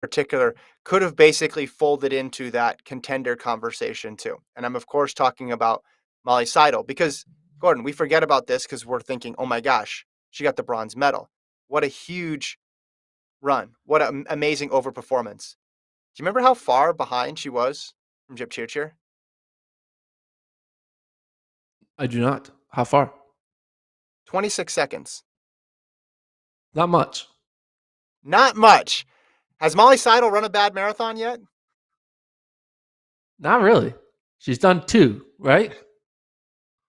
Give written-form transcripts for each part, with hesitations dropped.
particular could have basically folded into that contender conversation too. And I'm of course talking about Molly Seidel because Gordon, we forget about this because we're thinking, oh my gosh, she got the bronze medal. What a huge run. What an amazing overperformance. Do you remember how far behind she was from Jip Chirchir? I do not. How far? 26 seconds. Not much. Not much. Has Molly Seidel run a bad marathon yet? Not really. She's done two, right?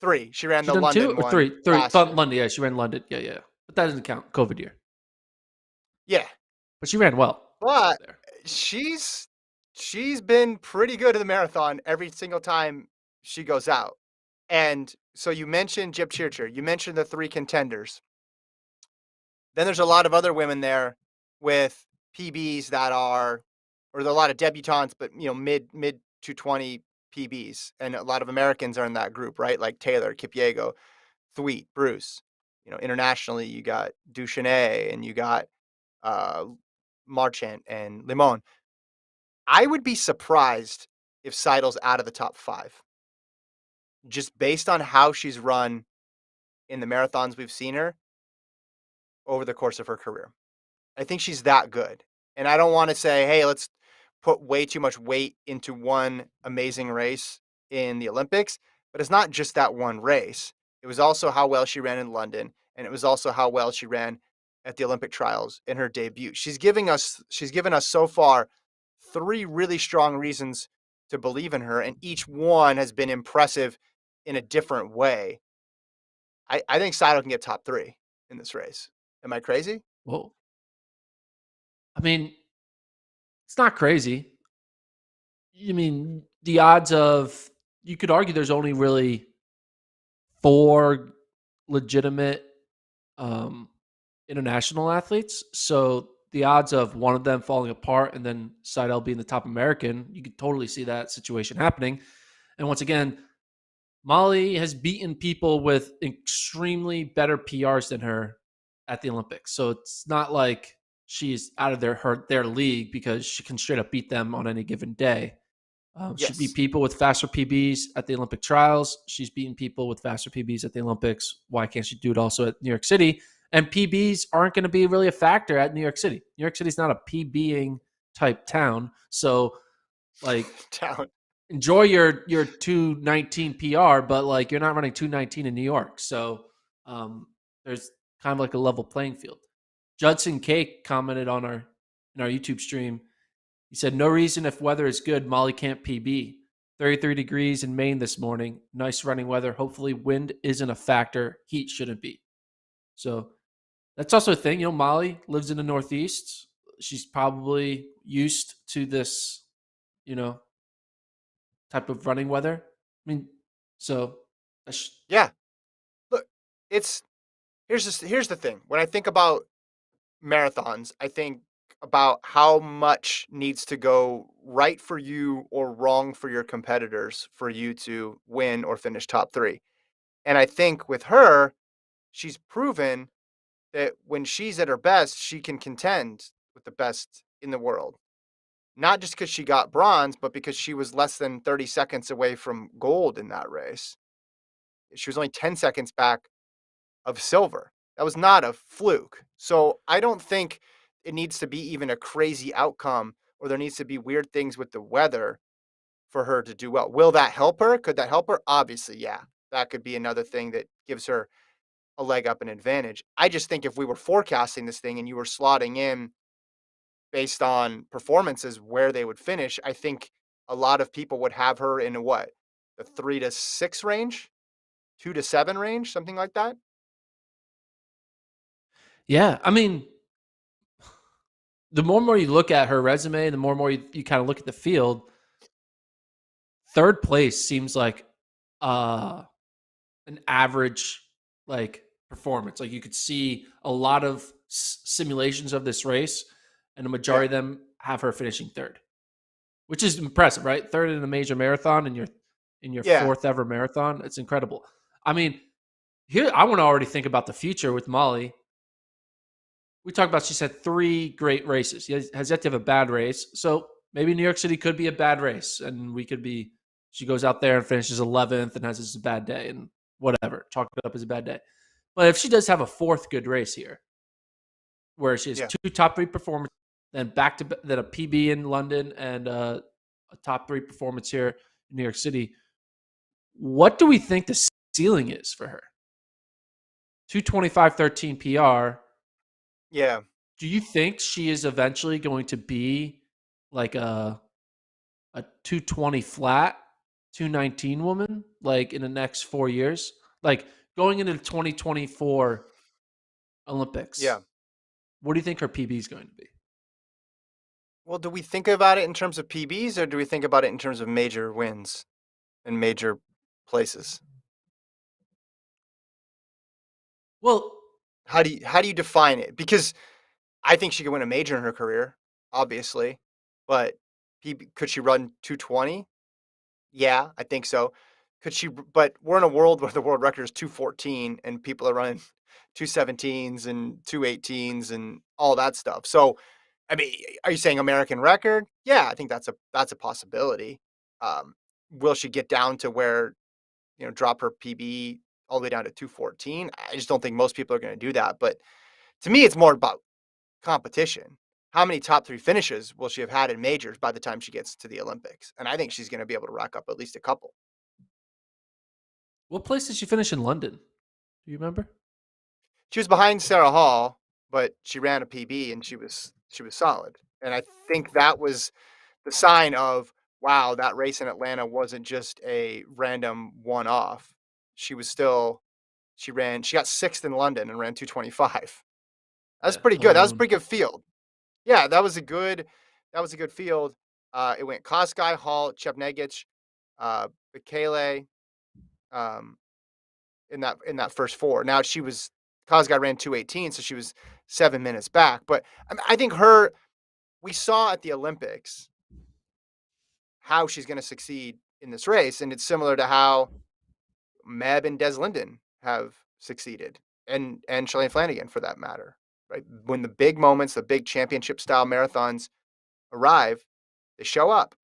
Three. She ran She the done two London or one three? Three. last Thought year. London. Yeah, she ran London. Yeah, yeah. But that doesn't count. COVID year. Yeah. But she ran well But there. she's she's been pretty good at the marathon every single time she goes out. And so you mentioned Jip Chirchir, you mentioned the three contenders. Then there's a lot of other women there with PBs that are, or there's a lot of debutantes, but mid to 20 PBs, and a lot of Americans are in that group, right? Like Taylor, Kipyego, Thweet, Bruce. Internationally, you got Duchesne and you got uh, Marchant and Limon. I would be surprised if Seidel's out of the top five, just based on how she's run in the marathons we've seen her over the course of her career. I think she's that good. And I don't want to say, hey, let's put way too much weight into one amazing race in the Olympics, but it's not just that one race. It was also how well she ran in London, and it was also how well she ran at the Olympic trials in her debut. She's given us so far three really strong reasons to believe in her, and each one has been impressive in a different way. I think Seidel can get top three in this race. Am I crazy? Well, I mean, it's not crazy. You mean the odds of you could argue there's only really four legitimate um, international athletes. So the odds of one of them falling apart and then Seidel being the top American, you could totally see that situation happening. And once again, Molly has beaten people with extremely better PRs than her at the Olympics. So it's not like she's out of their league because she can straight up beat them on any given day. She beat Yes. people with faster PBs at the Olympic trials. She's beaten people with faster PBs at the Olympics. Why can't she do it also at New York City? And PBs aren't going to be really a factor at New York City. New York City's not a PBing type town. So, like, Down. enjoy your 219 PR, but like you're not running 219 in New York. So there's kind of like a level playing field. Judson Cake commented on our in our YouTube stream. He said, "No reason if weather is good, Molly can't PB. 33 degrees in Maine this morning. Nice running weather. Hopefully, wind isn't a factor. Heat shouldn't be." So that's also a thing. Molly lives in the Northeast. She's probably used to this, you know, type of running weather. I mean, so that's, Yeah. Look, it's here's the thing. When I think about marathons, I think about how much needs to go right for you or wrong for your competitors for you to win or finish top 3. And I think with her, she's proven that when she's at her best, she can contend with the best in the world. Not just because she got bronze, but because she was less than 30 seconds away from gold in that race. She was only 10 seconds back of silver. That was not a fluke. So I don't think it needs to be even a crazy outcome or there needs to be weird things with the weather for her to do well. Will that help her? Could that help her? Obviously, yeah. That could be another thing that gives her a leg up, an advantage. I just think if we were forecasting this thing and you were slotting in based on performances where they would finish, I think a lot of people would have her in a what? The 3 to 6 range, 2 to 7 range, something like that. yeah. I mean, the more and more you look at her resume, the more and more you kind of look at the field. Third place seems like uh, an average like performance. Like you could see a lot of simulations of this race, and the Yeah. majority of them have her finishing third, which is impressive, right? Third in a major marathon in your Yeah. fourth ever marathon. It's incredible. I mean, here I want to already think about the future with Molly. we talked about she's had 3 great races. She has yet to have a bad race. So maybe New York City could be a bad race, and we could be. She goes out there and finishes 11th and has a bad day, and whatever, chalk it up as a bad day. But if she does have a 4th good race here, where she has Yeah. 2 top 3 performances, then then a PB in London and a top 3 performance here in New York City, what do we think the ceiling is for her? 2:25:13 PR. Yeah. Do you think she is eventually going to be like a 220 flat, 219 woman, like in the next 4 years? Like going into the 2024 Olympics, Yeah. what do you think her PB is going to be? Well, do we think about it in terms of PBs or do we think about it in terms of major wins and major places? Well, How do you define it? Because I think she could win a major in her career, obviously, but could she run 220? Yeah, I think so. Could she? But we're in a world where the world record is 214, and people are running 217s and 218s and all that stuff. So, I mean, are you saying American record? Yeah, I think that's a possibility. Um, will she get down to where drop her PB all the way down to 214? I just don't think most people are going to do that. But to me, it's more about competition. How many top 3 finishes will she have had in majors by the time she gets to the Olympics? And I think she's gonna be able to rack up at least a couple. what place did she finish in London? Do you remember? She was behind Sarah Hall, but she ran a PB and she was solid. And I think that was the sign of, wow, that race in Atlanta wasn't just a random one-off. She was still she got 6th in London and ran 225. That's Yeah, pretty good. That was a alone. pretty good field. Yeah, that was a good field. It went Koskai, Hall, Chepnegich, Bekele, um, in that first 4. Now Kosgai ran 218, so she was 7 minutes back. But I think we saw at the Olympics how she's going to succeed in this race, and it's similar to how Meb and Des Linden have succeeded, and Shalane Flanagan for that matter. Right when the big moments, the big championship style marathons arrive, they show up.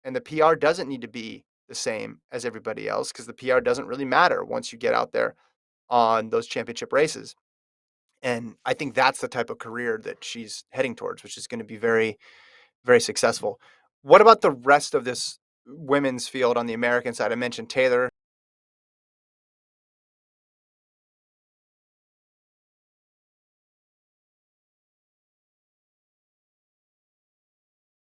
And the PR doesn't need to be the same as everybody else because the PR doesn't really matter once you get out there on those championship races. And I think that's the type of career that she's heading towards, which is going to be very, very successful. What about the rest of this women's field on the American side? I mentioned Taylor,